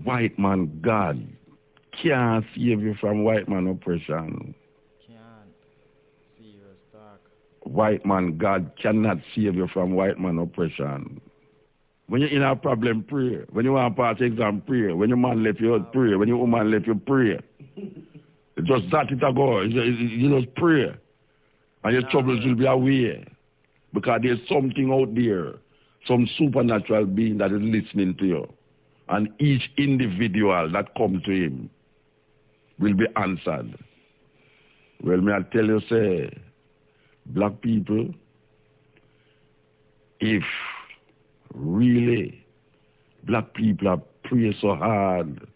white man God can't save you from white man oppression. Can't. Serious talk. White man God cannot save you from white man oppression. When you're in a problem, pray. When you want to pass exam, pray. When your man left you, pray. When your woman left you, pray. It's just that it a go. You just pray. And your troubles will be away. Because there's something out there, some supernatural being that is listening to you. And each individual that comes to him will be answered. Well, may I tell you, say, black people, if really black people have prayed so hard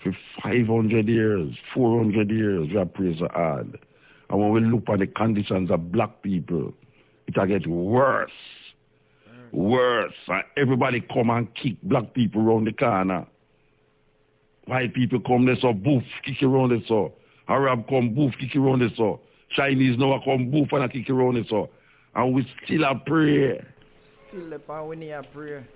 for 500 years, 400 years, we have prayed so hard. And when we look at the conditions of black people, it will get worse. Worse. And everybody come and kick black people around the corner. White people come there, so boof, kick around there, so. Arab come, boof, kick around there, so. Chinese now come, boof, and kick around there, so. And we still a pray. Still the power we need a prayer.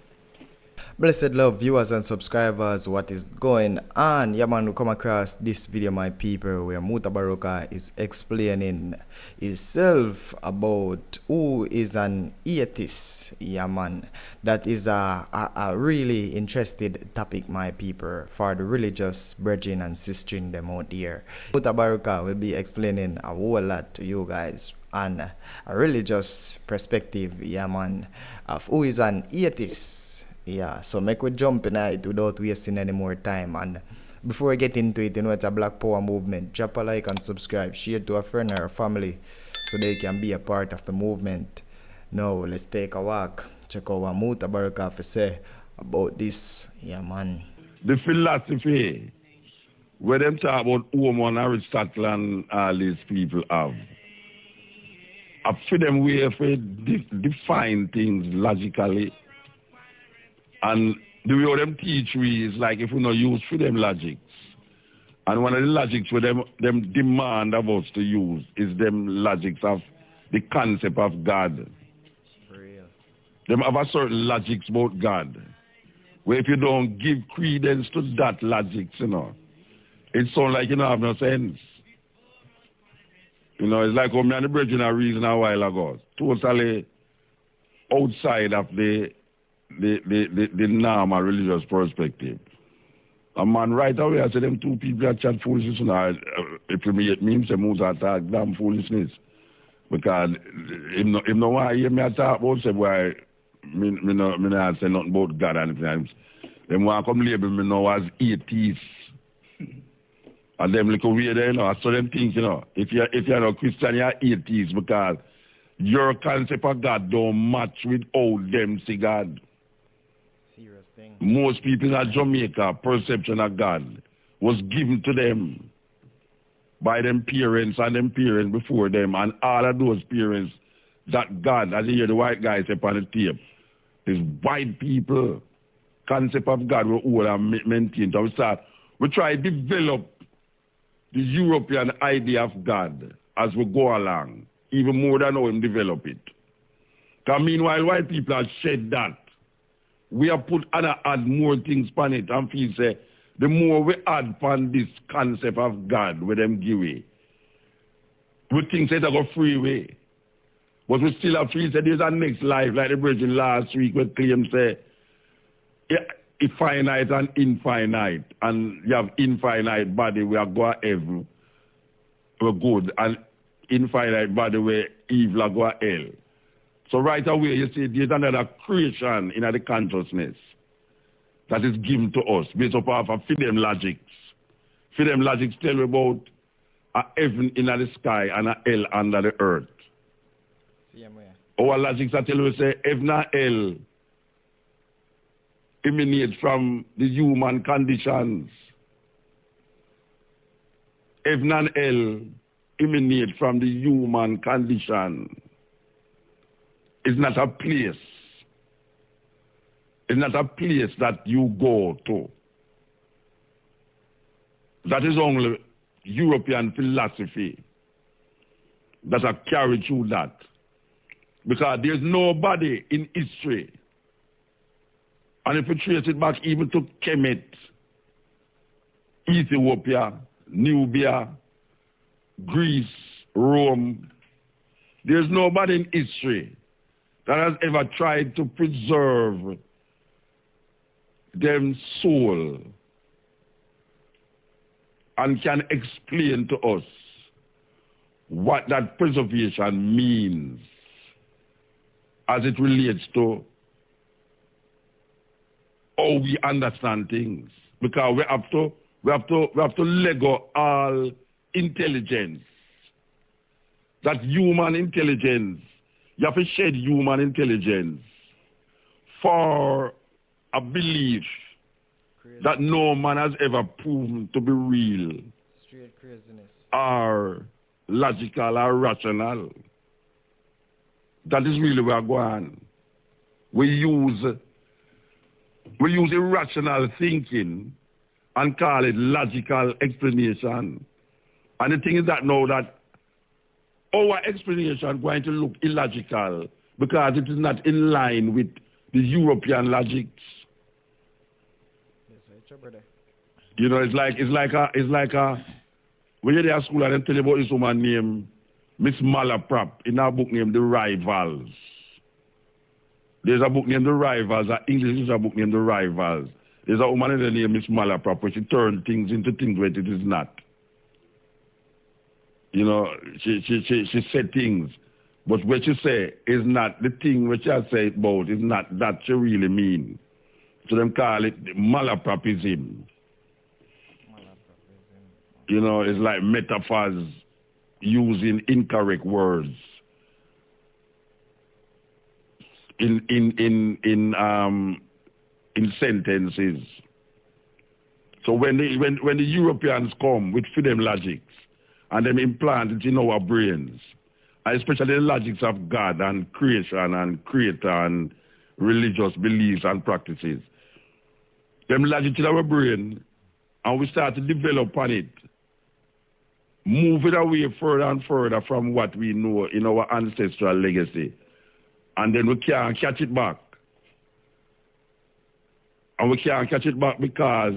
Blessed love viewers and subscribers, what is going on? Yeah man, we come across this video, my people, where Mutabaruka is explaining himself about who is an atheist. Yeah man, that is a really interested topic, my people, for the religious brethren and sisters them out here. Mutabaruka will be explaining a whole lot to you guys and a religious perspective, yeah man, of who is an atheist. Yeah, so make we jump in it without wasting any more time. And before we get into it, you know, it's a Black Power movement. Drop a like and subscribe. Share to a friend or a family so they can be a part of the movement. Now, let's take a walk. Check out what Mutabaruka have to say about this. Yeah, man. The philosophy, where them talk about Oman, Aristotle, and all these people have, I feel them way for define things logically. And the way them teach we is like if we not use for them logics. And one of the logics where them demand of us to use is them logics of the concept of God. For real. Them have a certain logics about God. Where if you don't give credence to that logics, you know, it sounds like you don't have no sense. You know, it's like when me and the brethren are reason a while ago. Totally outside of the normal religious perspective. A man right away, I said them two people that chat foolishness, if you meet me, say muta talk damn foolishness. Because if no want to hear me talk about, say, boy, me not say nothing about God and anything. Them want to come label me now as atheist. And them little weird, you know, so them think, you know, if you're not Christian, you're atheist because your concept of God don't match with how them see God. Serious thing. Most people in Jamaica, perception of God was given to them by them parents and them parents before them, and all of those parents, that God, as you hear the white guy say on the tape, is white people. Concept of God we all and maintain. So we try to develop the European idea of God as we go along, even more than how we develop it. Because meanwhile, white people have shed that. We have put and add more things on it and feel say, the more we add upon this concept of God with them give away, we think that go free way. But we still have feel say there's a next life, like the brethren last week we claim say, finite and infinite, and you have infinite body we are go to heaven, we're good, and infinite body where evil are go to hell. So right away, you see, there's another creation in the consciousness that is given to us based upon them logics. Them logics tell you about a heaven in the sky and a hell under the earth. Same way. Our logics are tell you, say, heaven and hell emanate from the human conditions. Heaven and hell emanate from the human condition. It's not a place. It's not a place that you go to. That is only European philosophy that have carried through that. Because there's nobody in history, and if you trace it back even to Kemet, Ethiopia, Nubia, Greece, Rome. There's nobody in history that has ever tried to preserve them soul and can explain to us what that preservation means as it relates to how we understand things. Because we have to let go all intelligence. That human intelligence, you have to shed human intelligence for a belief Crazy. that no man has ever proven to be real. Straight craziness. Or logical or rational. That is really where we're going. We use irrational thinking and call it logical explanation. And the thing is that now that our explanation is going to look illogical because it is not in line with the European logics. You know, it's like a when you're at school and they tell you about this woman named Miss Malaprop in a book named The Rivals. There's a book named The Rivals, an English is a book named The Rivals. There's a woman in the name Miss Malaprop where she turned things into things where it is not. You know, she said things, but what she say is not the thing which I say about is not that she really mean. So them call it malapropism. You know, it's like metaphors using incorrect words in sentences. So when the Europeans come with freedom logics and them implant it in our brains, especially the logics of God and creation and creator and religious beliefs and practices, them logic in our brain, and we start to develop on it, move it away further and further from what we know in our ancestral legacy. And then we can't catch it back. And we can't catch it back because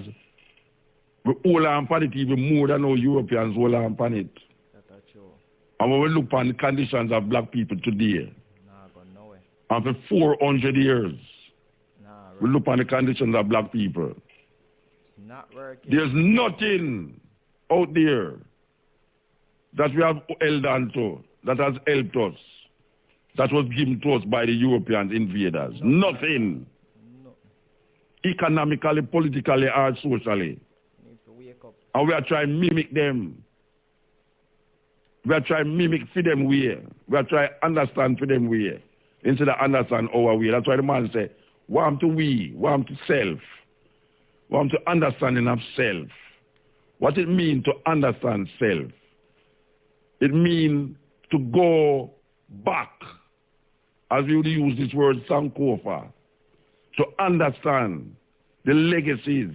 we hold on upon it even more than how Europeans hold on upon it. That's true. And when we look on the conditions of black people today, and for 400 years, we look on the conditions of black people. It's not working. There's nothing out there that we have held on to, that has helped us, that was given to us by the European invaders. Nothing. Economically, politically, or socially. Need to wake up. And we are trying to mimic them. We are trying to mimic for them way. We are trying to understand for them way, instead of understand our way. That's why the man say, want to we, want to self, want to understanding of self. What it means to understand self? It means to go back, as we would use this word Sankofa, to understand the legacies,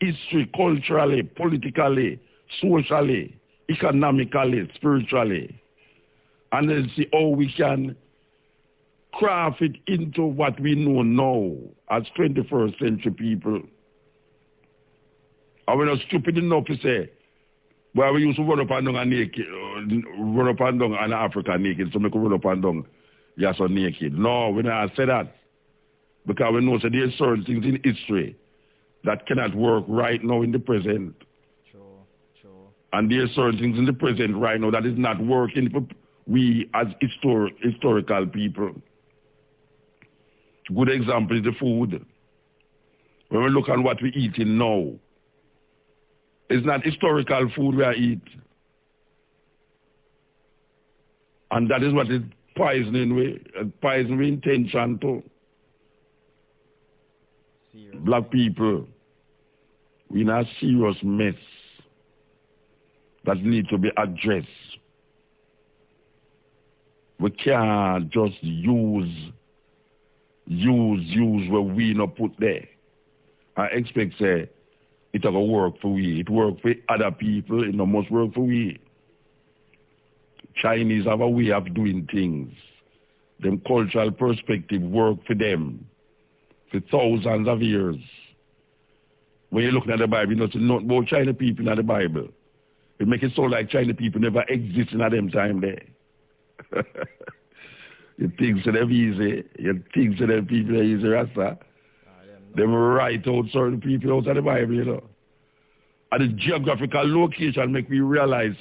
history, culturally, politically, socially, economically, spiritually, and then see how we can craft it into what we know now as 21st century people. And we're not stupid enough to say, well, we used to run up and down and naked, run up and down and Africa naked, so we could run up and down, yes, or naked. No, we not say that. Because we know that there are certain things in history that cannot work right now in the present. True. And there are certain things in the present right now that is not working for we as historical people. Good example is the food. When we look at what we're eating now, it's not historical food we are eating. And that is what is poisoning we intention to. Seriously. Black people, we in a serious mess that need to be addressed. We can't just use what we not put there. I expect say it will work for we. It work for other people, it must work for we. Chinese have a way of doing things. Them cultural perspective work for them for thousands of years. When you're looking at the Bible, you know, it's not about China people in the Bible. It makes it sound like China people never existed in them time there. You think so them easy. You think so them people are easy, Rasta. Them write out certain people out of the Bible, you know. And the geographical location make me realize,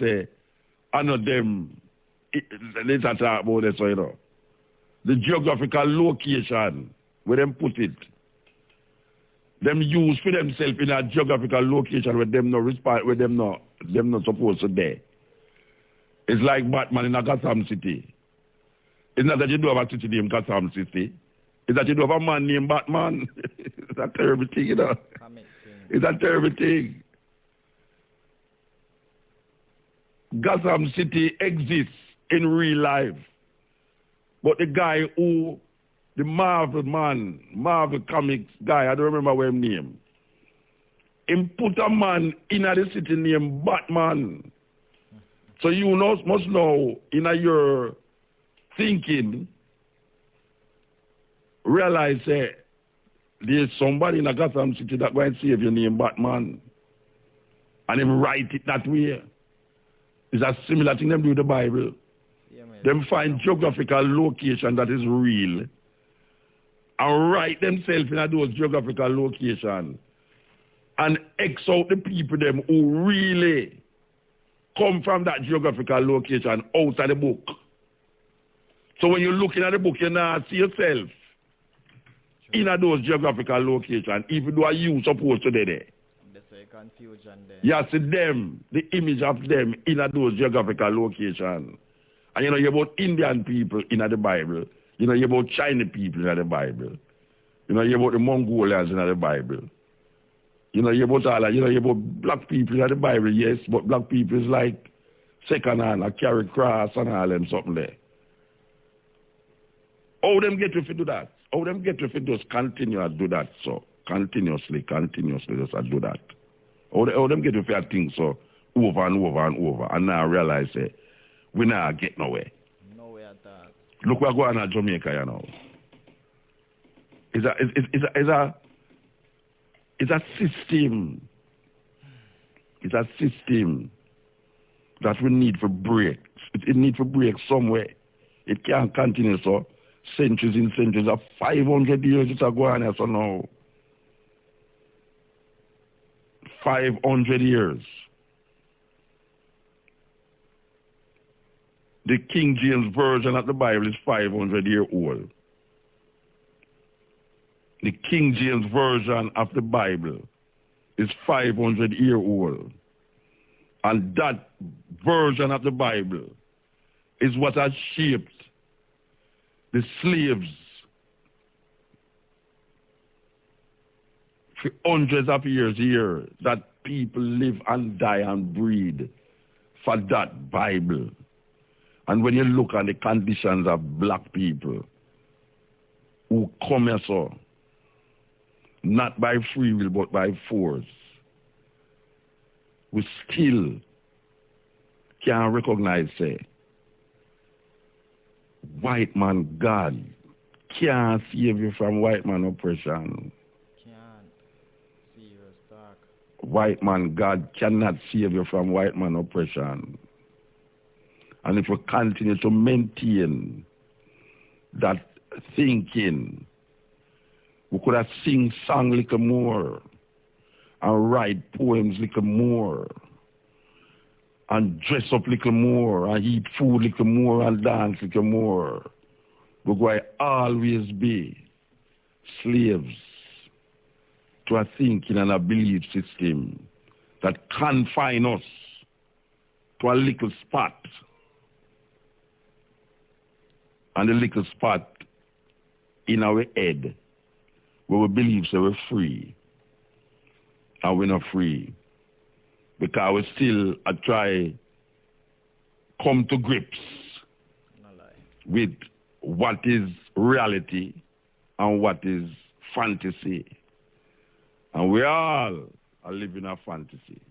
I know them, let's talk about this, you know. The geographical location, where them put it, them use for themselves in a geographical location where them no respond, where them not supposed to be. It's like Batman in a Gotham City. It's not that you do have a city named Gotham City. It's that you do have a man named Batman. It's a terrible thing, you know. It's a terrible thing. Gotham City exists in real life. But the guy who, the Marvel Comics guy, I don't remember what his name, him put a man in the city named Batman. So you must know, in your thinking, realize there's somebody in a Gotham City that going to save your name Batman. And him write it that way. It's a similar thing them do with the Bible. Them find geographical location that is real and write themselves in those geographical locations and X out the people them who really come from that geographical location out of the book. So when you're looking at the book, you now see yourself in those geographical locations, even though you supposed to be there. There's a confusion there. You see them, the image of them in those geographical locations. And you know, you're about Indian people in the Bible. You know, you're about Chinese people in the Bible. You know, you're about the Mongolians in the Bible. You know, you're about all, you know, you're about black people in the Bible, yes, but black people is like second hand, like carry cross and all them something there. How them get to do that? How them get to just continue to do that, so continuously just to do that. How them get to think so over and over and over and now realize we not get nowhere. Nowhere at all. Look what's going on in Jamaica, you know. It's a system. It's a system that we need for break. It needs to break somewhere. It can't continue so. Centuries and centuries of 500 years it's going on so now. 500 years. The King James Version of the Bible is 500 years old. The King James Version of the Bible is 500 years old. And that version of the Bible is what has shaped the slaves for hundreds of years here that people live and die and breed for that Bible. And when you look at the conditions of black people who come here so, not by free will but by force, we still can't recognize, white man God can't save you from white man oppression. Can't. Serious talk. White man God cannot save you from white man oppression. And if we continue to maintain that thinking, we could have sing song little more and write poems little more and dress up little more and eat food little more and dance little more. We're going to always be slaves to a thinking and a belief system that confine us to a little spot. And the little spot in our head where we believe that we're free. And we're not free. Because we still try come to grips with what is reality and what is fantasy. And we all are living a fantasy.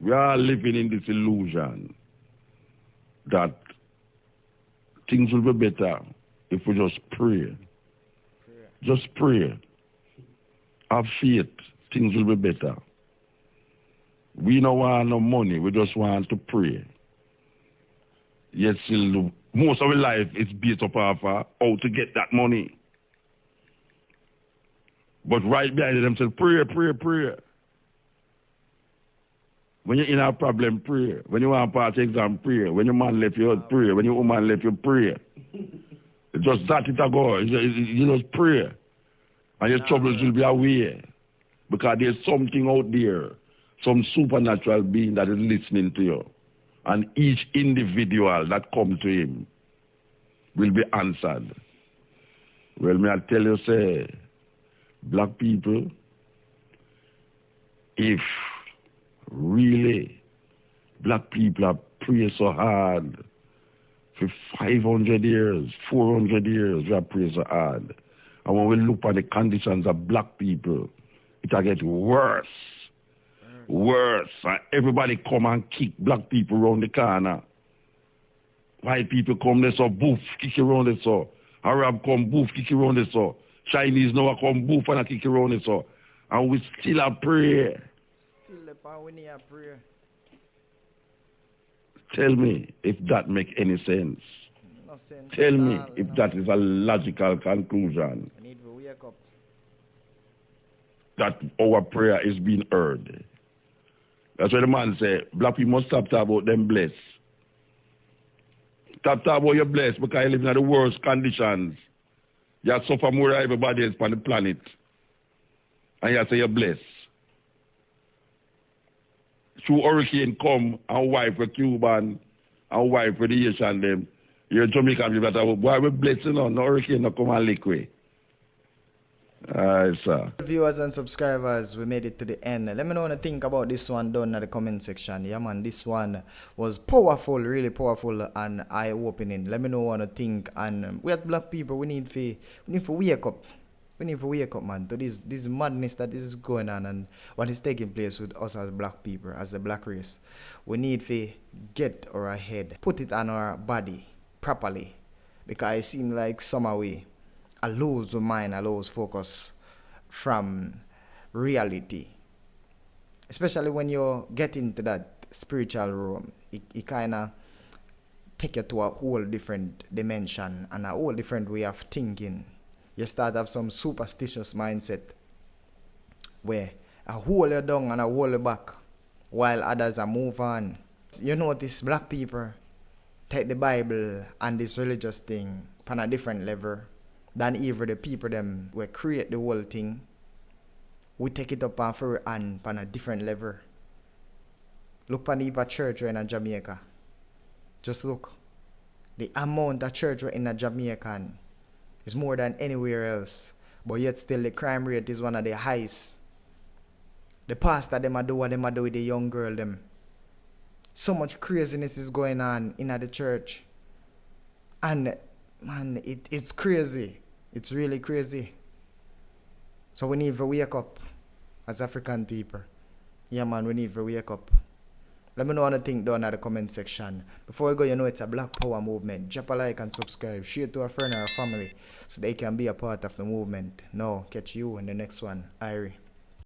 We are living in this illusion that things will be better if we just pray. Just pray. Have faith. things will be better. We don't want no money, we just want to pray. Yet still, most of our life is based up of how to get that money. But right behind them say, pray, pray, pray. When you're in a problem, pray. When you want to pass exam, pray. When your man left you, pray. When your woman left you, pray. It's just that it a go. You just pray. And your troubles will be away. Because there's something out there, some supernatural being that is listening to you. And each individual that comes to him will be answered. Well, may I tell you, say, black people, if really black people have prayed so hard for 500 years, 400 years, we have prayed so hard. And when we look at the conditions of black people, it will get worse. Worse. And everybody come and kick black people around the corner. White people come there, so boof, kick around it, so. Arab come, boof, kick around it, so. Chinese now come, boof, and kick around it, so. And we still a pray. Still the power we need a prayer. Tell me if that make any sense. No sense. Tell me if that is a logical conclusion. We need to wake up. That our prayer is being heard. That's why the man say, black people must stop talking about them blessed. Stop talking about your blessed because you live in the worst conditions. You suffer more than everybody else on the planet. And you say you're blessed. Through hurricane come and wipe for Cuban and wipe for the Asian them. You're Jamaican people that are, boy, we're blessed, you know, no hurricane no come and lick way. Alright, sir. Viewers and subscribers, we made it to the end. Let me know what you think about this one down in the comment section. Yeah, man, this one was powerful, really powerful and eye-opening. Let me know what you think. And we as black people, we need to wake up. We need to wake up, man, to this madness that is going on and what is taking place with us as black people, as the black race. We need to get our head, put it on our body properly, because it seems like somehow I lose mind, I lose focus from reality. Especially when you get into that spiritual realm, it kind of take you to a whole different dimension and a whole different way of thinking. You start to have some superstitious mindset where I hold you down and I hold you back while others are move on. You notice black people take the Bible and this religious thing on a different level than even the people them who create the whole thing. We take it up and on a different level. Look on the church in Jamaica. Just look. The amount of church in a Jamaican is more than anywhere else. But yet still the crime rate is one of the highest. The pastor them do what them do with the young girl them. So much craziness is going on in the church. And man, it's crazy. It's really crazy. So we need to wake up as African people. Yeah, man, we need to wake up. Let me know what you think down in the comment section. Before we go, you know it's a Black Power movement. Drop a like and subscribe. Share it to a friend or a family so they can be a part of the movement. Now, catch you in the next one. Irie.